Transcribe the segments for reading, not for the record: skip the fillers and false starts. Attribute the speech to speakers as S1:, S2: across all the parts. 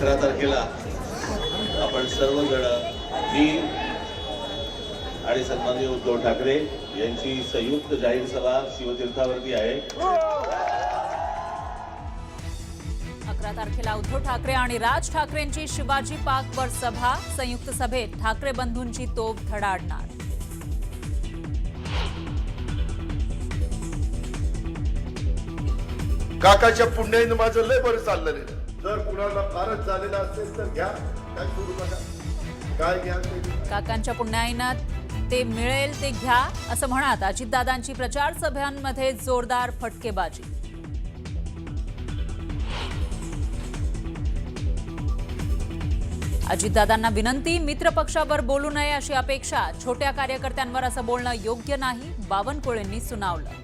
S1: 11 तारखेला आपण सर्वजण मी आणि सन्माननीय उद्धव ठाकरे यांची संयुक्त जाहीर सभा शिवतीर्थावरती आहे।
S2: 11 तारखेला उद्धव ठाकरे आणि राज ठाकरेंची शिवाजी पार्कवर सभा। संयुक्त सभेत ठाकरे बंधूंची तोफ धडाडणार।
S3: काकाच्या पुण्याईनं माझं लय बरं चाललं रे। जर कुणाला फारच झालेला असेल तर घ्या, काय करू नका, काय घ्या ते।
S2: काकांच्या पुण्याईनं ते मिळेल ते घ्या असं म्हणत अजितदादांची प्रचार सभांमध्ये जोरदार फटकेबाजी। अजितदादांना विनंती, मित्रपक्षावर बोलू नये अशी अपेक्षा। छोट्या कार्यकर्त्यांवर असं बोलणं योग्य नाही, बावनकुळेंनी सुनावलं।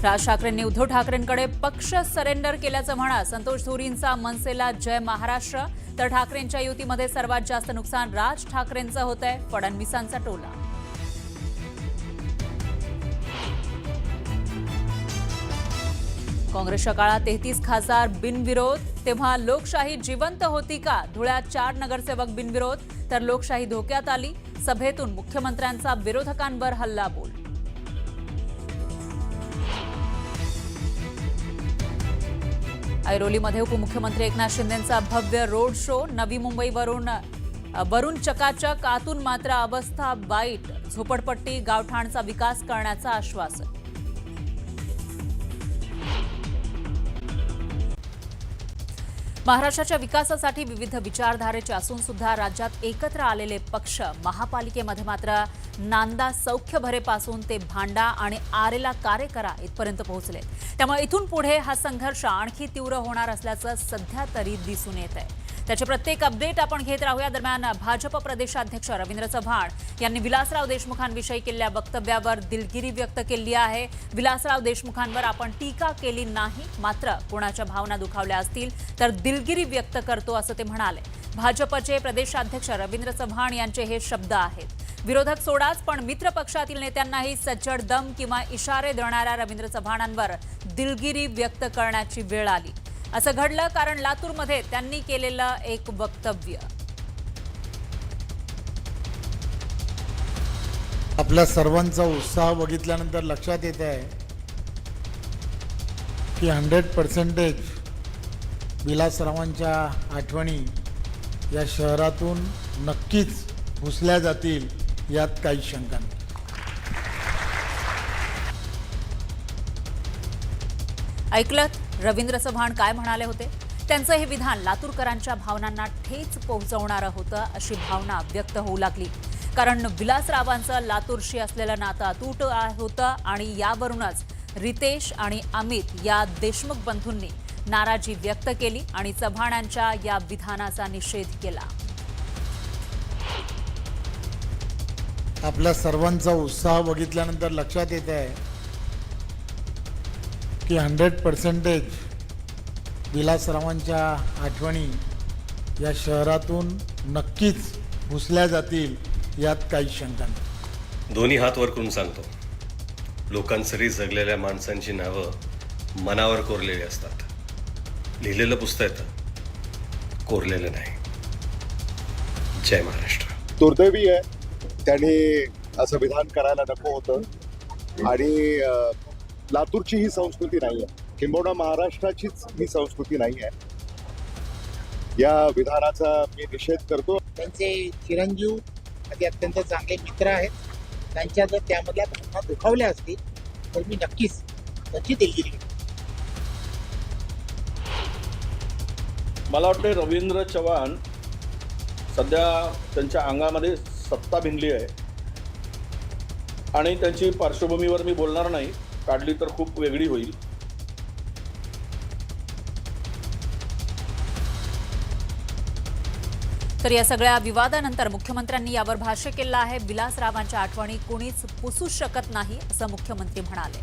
S2: राज ठाकरेंनी उद्धव ठाकरेंकडे पक्ष सरेंडर केल्याचं म्हणा। संतोष धुरींचा मनसेला जय महाराष्ट्र, तर ठाकरेंच्या युतीमध्ये सर्वात जास्त नुकसान राज ठाकरेंचं होतंय, फडणवीसांचा टोला। काँग्रेसच्या काळात 33 खासदार बिनविरोध, तेव्हा लोकशाही जिवंत होती का? धुळ्यात 4 नगरसेवक बिनविरोध, तर लोकशाही धोक्यात आली। सभेतून मुख्यमंत्र्यांचा विरोधकांवर हल्लाबोल। ऐरोलीमध्ये उपमुख्यमंत्री एकनाथ शिंदेंचा भव्य रोड शो। नवी मुंबईवरून चकाचक, आतून मात्र अवस्था वाईट। झोपडपट्टी गावठाणचा विकास करण्याचं आश्वासन। महाराष्ट्राच्या विकासासाठी विविध विचारधारेचे असून सुद्धा राज्यात एकत्र आलेले पक्ष महापालिकेमध्ये मात्र नांदा सौख्यभरेपासून ते भांडा आणि आरेला कार्य करा इथपर्यंत पोहोचले। त्यामुळे इथून पुढे हा संघर्ष आणखी तीव्र होणार असल्याचं सध्या तरी दिसून येत आहे। त्याचे प्रत्येक अपडेट आपण घेत राहूया। दरम्यान भाजप प्रदेशाध्यक्ष रवींद्र चव्हाण यांनी विलासराव देशमुखांविषयी केलेल्या वक्तव्यावर दिलगिरी व्यक्त केली आहे। विलासराव देशमुखांवर आपण टीका केली नाही, मात्र कोणाच्या भावना दुखावल्या असतील तर दिलगिरी व्यक्त करतो असं ते म्हणाले। भाजपचे प्रदेशाध्यक्ष रवींद्र चव्हाण यांचे हे शब्द आहेत। विरोधक सोडाच पण मित्र पक्षातील नेत्यांनाही सज्जड दम किंवा इशारे देणाऱ्या रवींद्र चव्हाणांवर दिलगिरी व्यक्त करण्याची वेळ आली। असं घडलं कारण लातूरमध्ये त्यांनी केलेलं एक वक्तव्य।
S4: आपल्या सर्वांचा उत्साह बघितल्यानंतर लक्षात येत आहे की 100% विलासरावांच्या आठवणी या शहरातून नक्कीच पुसल्या जातील, यात काही शंका नाही।
S2: ऐकलत रवींद्र चव्हाण काय म्हणाले होते? त्यांचं हे विधान लातूरकरांच्या भावनांना ठेच पोहोचवणारं होतं अशी भावना व्यक्त होऊ लागली। कारण विलासरावांचं लातूरशी असलेलं नातं अतूट होतं आणि यावरूनच रितेश आणि अमित या देशमुख बंधूंनी नाराजी व्यक्त केली आणि चव्हाणांच्या या विधानाचा निषेध केला।
S4: आपल्या सर्वांचा उत्साह बघितल्यानंतर लक्षात येत आहे की 100% विलासरावांच्या आठवणी या शहरातून नक्कीच पुसल्या जातील, यात काही शंका नाही।
S5: दोन्ही हात वर करून सांगतो, लोकांसरी जगलेल्या माणसांची नावं मनावर कोरलेली असतात। लिहिलेलं पुसता येतं, कोरलेलं नाही। जय महाराष्ट्र।
S3: दुर्दैवी आहे त्यांनी असं विधान करायला नको होतं आणि लातूरची ही संस्कृती नाही आहे, किंबहुना महाराष्ट्राचीच ही संस्कृती नाही आहे। या विधानाचा मी निषेध करतो।
S6: त्यांचे चिरंजीव ते अत्यंत चांगले मित्र आहेत, त्यांच्या जर त्यामधल्या भावना दुखावल्या असतील तर मी नक्कीच त्याची दिलगिरी घेईन।
S7: मला वाटते रवींद्र चव्हाण सध्या त्यांच्या अंगामध्ये सत्ता भिनली आहे आणि त्यांची पार्श्वभूमीवर मी बोलणार नाही, काढली तर खूप वेगळी होईल।
S2: तर या सगळ्या विवादानंतर मुख्यमंत्र्यांनी यावर भाष्य केलं आहे। विलासरावांच्या आठवणी कोणीच पुसू शकत नाही असं मुख्यमंत्री म्हणाले।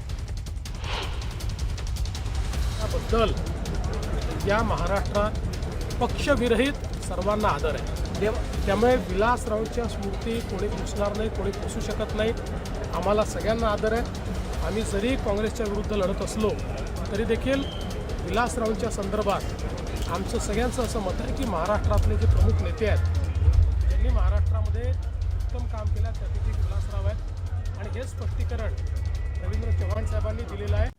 S8: बद्दल या महाराष्ट्रात पक्षविरहित सर्वांना आदर आहे। त्यामुळे विलासरावांच्या स्मृती कोणी पुसणार नाही, कोणी पुसू शकत नाही। आम्हाला सगळ्यांना आदर आहे आम्ही जरी काँग्रेसच्या विरुद्ध लढत असलो तरी देखील विलासरावांच्या संदर्भात आमचं सगळ्यांचं असं मत आहे की महाराष्ट्रातले जे प्रमुख नेते आहेत ज्यांनी महाराष्ट्रामध्ये उत्तम काम केलं त्यापैकी विलासराव आहेत आणि हे स्पष्टीकरण रवींद्र चव्हाण साहेबांनी दिलेलं आहे.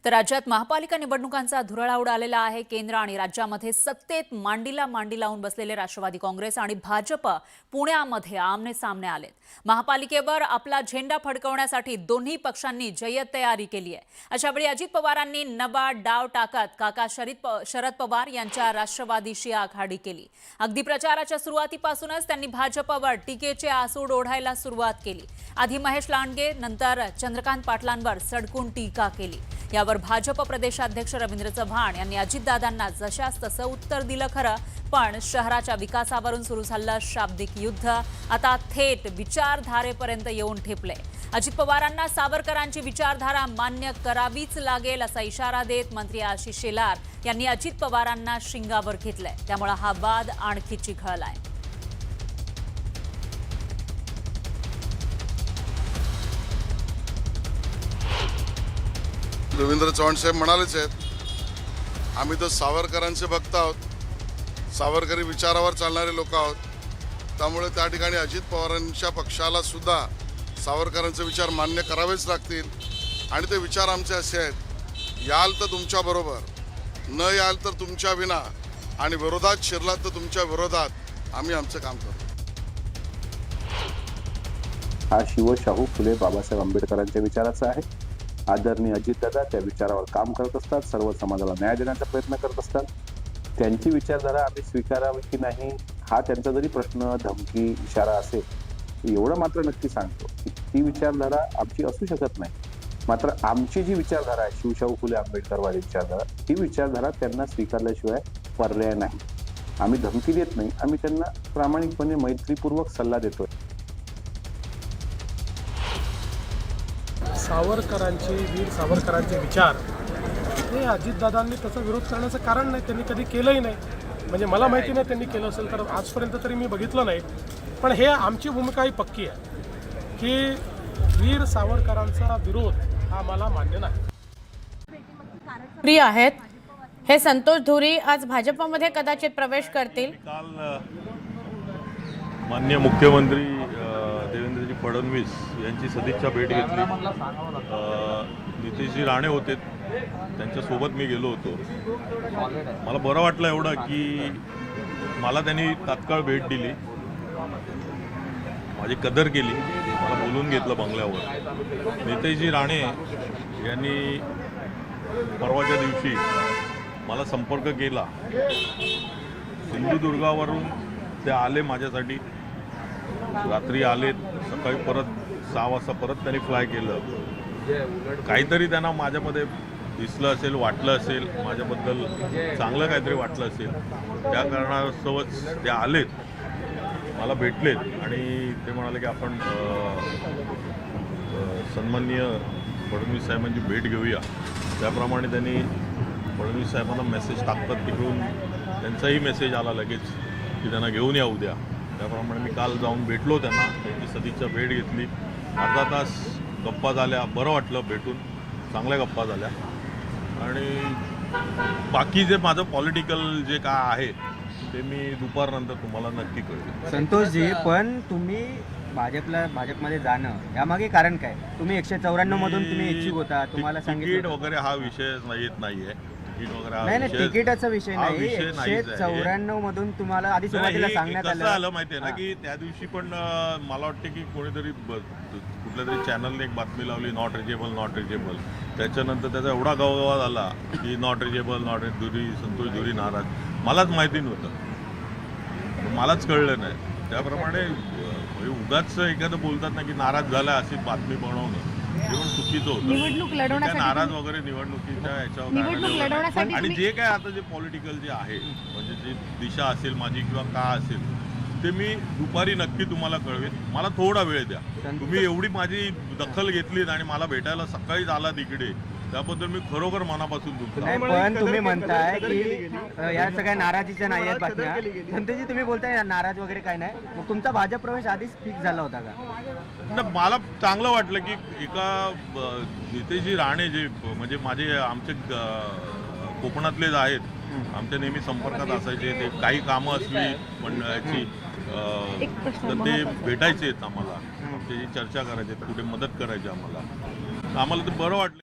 S2: तर राज्यात महापालिका निवडणुकांचा धुरळा उडालेला आहे. केंद्र आणि राज्यामध्ये सत्तेत मांडीला मांडी लावून बसलेले राष्ट्रवादी काँग्रेस आणि भाजप पुण्यामध्ये आमने सामने आलेत. महापालिकेवर आपला झेंडा फडकवण्यासाठी दोन्ही पक्षांनी जय्यत तयारी केली आहे. अशावेळी अजित पवारांनी नवा डाव टाकत काका शरद पवार यांच्या राष्ट्रवादीशी आघाडी केली. अगदी प्रचाराच्या सुरुवातीपासूनच त्यांनी भाजपवर टीकेचे आसूड ओढायला सुरुवात केली. आधी महेश लांडगे, नंतर चंद्रकांत पाटलांवर सडकून टीका केली. यावर भाजप प्रदेशाध्यक्ष रवींद्र चव्हाण यांनी अजितदादांना जशास तसं उत्तर दिलं खरं, पण शहराच्या विकासावरून सुरू झालेलं शाब्दिक युद्ध आता थेट विचारधारेपर्यंत येऊन ठेपले. अजित पवारांना सावरकरांची विचारधारा मान्य करावीच लागेल असा इशारा देत मंत्री आशिष शेलार यांनी अजित पवारांना शिंगावर घेतलंय. त्यामुळे हा वाद आणखी चिघळलाय.
S9: रवींद्र चव्हाण साहेब म्हणालेच आहेत, आम्ही तर सावरकरांचे भक्त आहोत, सावरकरी विचारावर चालणारे लोक आहोत. त्यामुळे त्या ठिकाणी अजित पवारांच्या पक्षाला सुद्धा सावरकरांचे विचार मान्य करावेच लागतील. आणि ते विचार आमचे असे आहेत, याल तर तुमच्या बरोबर, न याल तर तुमच्या विना, आणि विरोधात शिरलात तर तुमच्या विरोधात आम्ही आमचं काम करतो.
S10: हा शिवशाहू फुले बाबासाहेब आंबेडकरांच्या विचाराचा आहे. आदरणीय अजितदादा त्या विचारावर काम करत असतात, सर्व समाजाला न्याय देण्याचा प्रयत्न करत असतात. त्यांची विचारधारा आम्ही स्वीकारावी की नाही हा त्यांचा जरी प्रश्न, धमकी, इशारा असेल, एवढं मात्र नक्की सांगतो की ती विचारधारा आमची असू शकत नाही. मात्र आमची जी विचारधारा आहे, शिवशाहू फुले आंबेडकरवादी विचारधारा, ही विचारधारा त्यांना स्वीकारल्याशिवाय पर्याय नाही. आम्ही धमकी देत नाही, आम्ही त्यांना प्रामाणिकपणे मैत्रीपूर्वक सल्ला देतोय.
S8: सावरकरांचे, वीर सावरकरांचे विचार हे अजितदादांनी त्याचा विरोध करण्याचं कारण नाही, त्यांनी कधी केलंही नाही. म्हणजे मला माहिती नाही त्यांनी केलं असेल तर, आजपर्यंत तरी मी बघितलं नाही. पण हे आमची भूमिका ही पक्की आहे की वीर सावरकरांचा विरोध हा मला मान्य नाही.
S11: प्रिय आहेत हे संतोष धुरी आज भाजपमध्ये कदाचित प्रवेश करतील.
S12: काल माननीय मुख्यमंत्री देवेंद्रजी फडणवीस यांची सदिच्छा भेट घेतली. नितेशजी राणे होते, त्यांच्यासोबत मी गेलो होतो. मला बरं वाटलं एवढं की मला त्यांनी तात्काळ भेट दिली, माझी कदर केली, मला बोलून घेतलं बंगल्यावर. नितेशजी राणे यांनी परवाच्या दिवशी मला संपर्क केला. सिंधुदुर्गावरून ते आले माझ्यासाठी, रात्री आलेत, सकाळी परत 6 वाजता परत त्यांनी फ्लाय केलं. काहीतरी त्यांना माझ्यामध्ये दिसलं असेल, वाटलं असेल, माझ्याबद्दल चांगलं काहीतरी वाटलं असेल, त्या कारणास्तवच ते आलेत, मला भेटलेत आणि ते म्हणाले की आपण सन्माननीय फडणवीस साहेबांची भेट घेऊया. त्याप्रमाणे त्यांनी फडणवीस साहेबांना मेसेज टाकतात तिकडून, त्यांचाही मेसेज आला लगेच की त्यांना घेऊन या उद्या. त्याप्रमाणे मी काल जाऊन भेटलो त्यांना, त्यांची सदिच्छा भेट घेतली. अर्धा तास गप्पा झाल्या, बरं वाटलं भेटून, चांगल्या गप्पा झाल्या. आणि बाकी जे माझं पॉलिटिकल जे काय आहे ते मी दुपारनंतर तुम्हाला नक्की कळवेन.
S13: संतोषजी, पण तुम्ही भाजपमध्ये जाणं यामागे कारण काय? तुम्ही 194 मधून तुम्ही इच्छुक होता, तुम्हाला
S12: तिकीट वगैरे हा विषय येत नाहीये.
S13: नाही, तिकिटाचा विषय नाही. 194 मधून तुम्हाला आधी सुरुवातीला सांगण्यात
S12: आलं माहितीये ना की त्या दिवशी पण मला वाटते की कोणीतरी कुठल्या तरी चॅनलने एक बातमी लावली, नॉट रिजेबल नॉट रिजेबल. त्याच्यानंतर त्याचा एवढा गवगवा झाला की नॉट रिजेबल नॉट धुरी, संतोष धुरी नाराज. मलाच माहिती नव्हतं, मलाच कळलं नाही. त्याप्रमाणे उगाच एखादं बोलतात ना की नाराज झाला अशी बातमी बनवणं जेवण चुकीचं होतं.
S11: निवडणूक लढवण्यासाठी
S12: नाराज वगैरे निवडणुकीच्या याच्यावर आणि जे काय आता जे पॉलिटिकल जे आहे, म्हणजे जी दिशा असेल माझी किंवा का असेल, ते मी दुपारी नक्की तुम्हाला कळवेन. मला थोडा वेळ द्या. तुम्ही एवढी माझी दखल घेतलीत आणि मला भेटायला सकाळीच आला तिकडे, त्याबद्दल मी खरोखर मनापासून
S13: नाही,
S12: तुमचा
S13: पण तुम्ही म्हणताय की या सगळ्या नाराजीच्या नाही आहेत बातम्या. जनतेची तुम्ही बोलताय नाराज वगैरे काय नाही. मग तुमचा भाजप प्रवेश आधीच फिक्स झाला होता का?
S12: नाही, मला चांगलं वाटलं की एका नितेशजी राणे जे म्हणजे माझे आमचे कोकणातलेच आहेत, आमच्या नेहमी संपर्कात असायचे, ते काही कामं असली मंडळाची तर ते भेटायचे आहेत आम्हाला, आमच्याशी चर्चा करायचे, कुठे मदत करायची आम्हाला. आम्हाला ते बरं वाटलं.